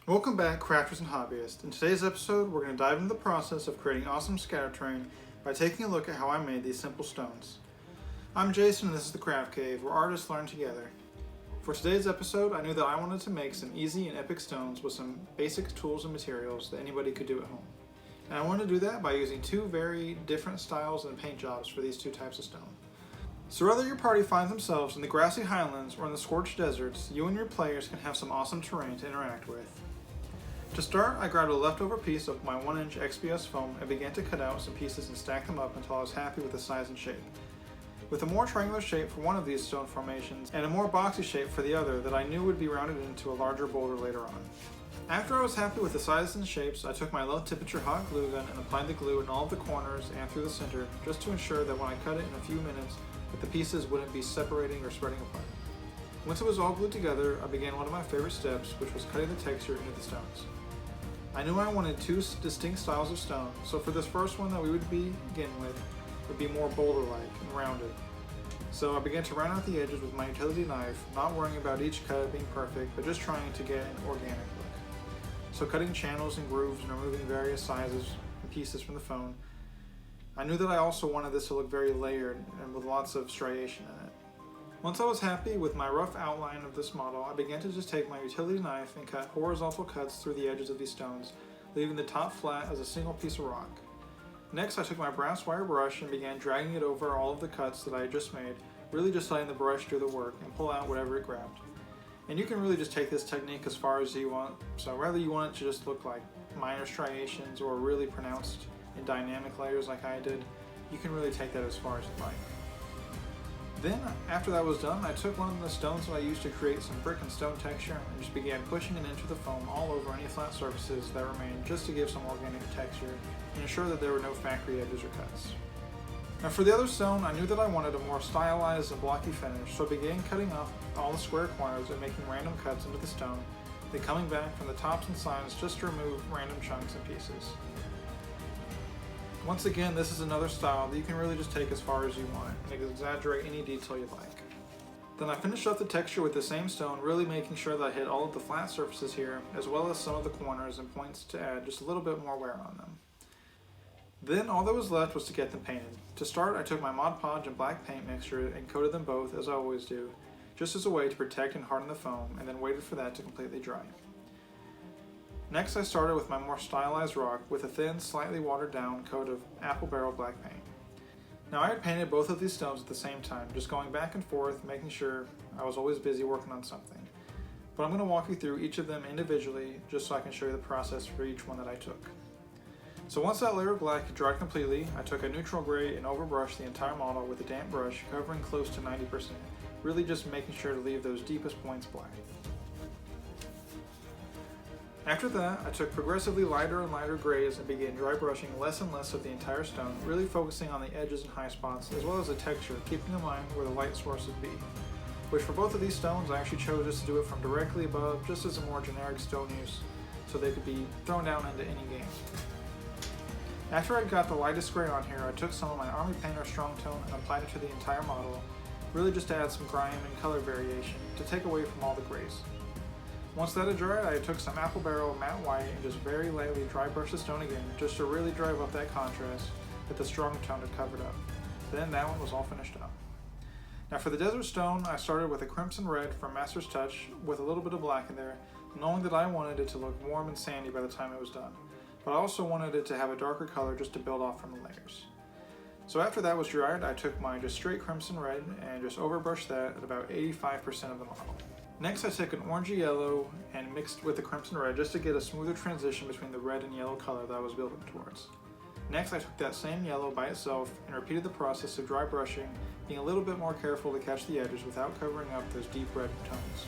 Welcome back, crafters and hobbyists. In today's episode, we're going to dive into the process of creating awesome scatter terrain by taking a look at how I made these simple stones. I'm Jason and this is the Craft Cave, where artists learn together. For today's episode, I knew that I wanted to make some easy and epic stones with some basic tools and materials that anybody could do at home. And I wanted to do that by using two very different styles and paint jobs for these two types of stone. So whether your party finds themselves in the grassy highlands or in the scorched deserts, you and your players can have some awesome terrain to interact with. To start, I grabbed a leftover piece of my 1-inch XPS foam and began to cut out some pieces and stack them up until I was happy with the size and shape. With a more triangular shape for one of these stone formations and a more boxy shape for the other that I knew would be rounded into a larger boulder later on. After I was happy with the sizes and shapes, I took my low temperature hot glue gun and applied the glue in all of the corners and through the center just to ensure that when I cut it in a few minutes that the pieces wouldn't be separating or spreading apart. Once it was all glued together, I began one of my favorite steps, which was cutting the texture into the stones. I knew I wanted two distinct styles of stone, so for this first one that we would begin with would be more boulder-like and rounded. So I began to round out the edges with my utility knife, not worrying about each cut being perfect, but just trying to get an organic look. So cutting channels and grooves and removing various sizes and pieces from the foam. I knew that I also wanted this to look very layered and with lots of striation in it. Once I was happy with my rough outline of this model, I began to just take my utility knife and cut horizontal cuts through the edges of these stones, leaving the top flat as a single piece of rock. Next, I took my brass wire brush and began dragging it over all of the cuts that I had just made, really just letting the brush do the work and pull out whatever it grabbed. And you can really just take this technique as far as you want, so whether you want it to just look like minor striations or really pronounced in dynamic layers like I did, you can really take that as far as you like. Then, after that was done, I took one of the stones that I used to create some brick and stone texture and just began pushing it into the foam all over any flat surfaces that remained just to give some organic texture and ensure that there were no factory edges or cuts. Now for the other stone, I knew that I wanted a more stylized and blocky finish, so I began cutting off all the square corners and making random cuts into the stone, then coming back from the tops and sides just to remove random chunks and pieces. Once again, this is another style that you can really just take as far as you want and exaggerate any detail you like. Then I finished up the texture with the same stone, really making sure that I hit all of the flat surfaces here, as well as some of the corners and points to add just a little bit more wear on them. Then all that was left was to get them painted. To start, I took my Mod-Podge and black paint mixture and coated them both as I always do, just as a way to protect and harden the foam, and then waited for that to completely dry. Next, I started with my more stylized rock with a thin, slightly watered down coat of apple barrel black paint. Now I had painted both of these stones at the same time, just going back and forth, making sure I was always busy working on something. But I'm going to walk you through each of them individually, just so I can show you the process for each one that I took. So once that layer of black had dried completely, I took a neutral gray and overbrushed the entire model with a damp brush, covering close to 90%, really just making sure to leave those deepest points black. After that, I took progressively lighter and lighter grays and began dry brushing less and less of the entire stone, really focusing on the edges and high spots, as well as the texture, keeping in mind where the light source would be. Which for both of these stones, I actually chose just to do it from directly above, just as a more generic stone use, so they could be thrown down into any game. After I got the lightest gray on here, I took some of my Army Painter Strong Tone and applied it to the entire model, really just to add some grime and color variation, to take away from all the grays. Once that had dried, I took some apple barrel matte white and just very lightly dry brushed the stone again, just to really drive up that contrast that the strong tone had covered up. Then that one was all finished up. Now for the desert stone, I started with a crimson red from Master's Touch with a little bit of black in there, knowing that I wanted it to look warm and sandy by the time it was done. But I also wanted it to have a darker color just to build off from the layers. So after that was dried, I took my just straight crimson red and just overbrushed that at about 85% of the model. Next, I took an orangey yellow and mixed with the crimson red just to get a smoother transition between the red and yellow color that I was building towards. Next, I took that same yellow by itself and repeated the process of dry brushing, being a little bit more careful to catch the edges without covering up those deep red tones.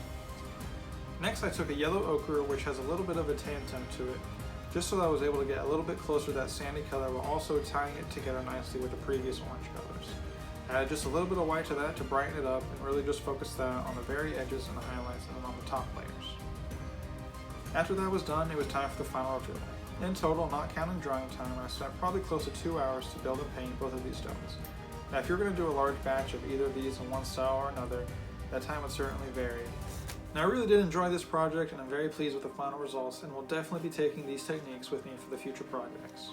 Next, I took a yellow ochre, which has a little bit of a tan tone to it, just so that I was able to get a little bit closer to that sandy color while also tying it together nicely with the previous orange colors. I added just a little bit of white to that to brighten it up and really just focus that on the very edges and the highlights and then on the top layers. After that was done, it was time for the final reveal. In total, not counting drying time, I spent probably close to 2 hours to build and paint both of these stones. Now if you're going to do a large batch of either of these in one style or another, that time would certainly vary. Now, I really did enjoy this project, and I'm very pleased with the final results, and will definitely be taking these techniques with me for the future projects.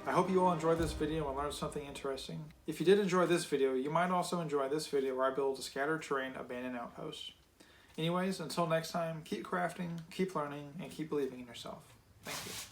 I hope you all enjoyed this video and learned something interesting. If you did enjoy this video, you might also enjoy this video where I build a scattered terrain abandoned outpost. Anyways, until next time, keep crafting, keep learning, and keep believing in yourself. Thank you.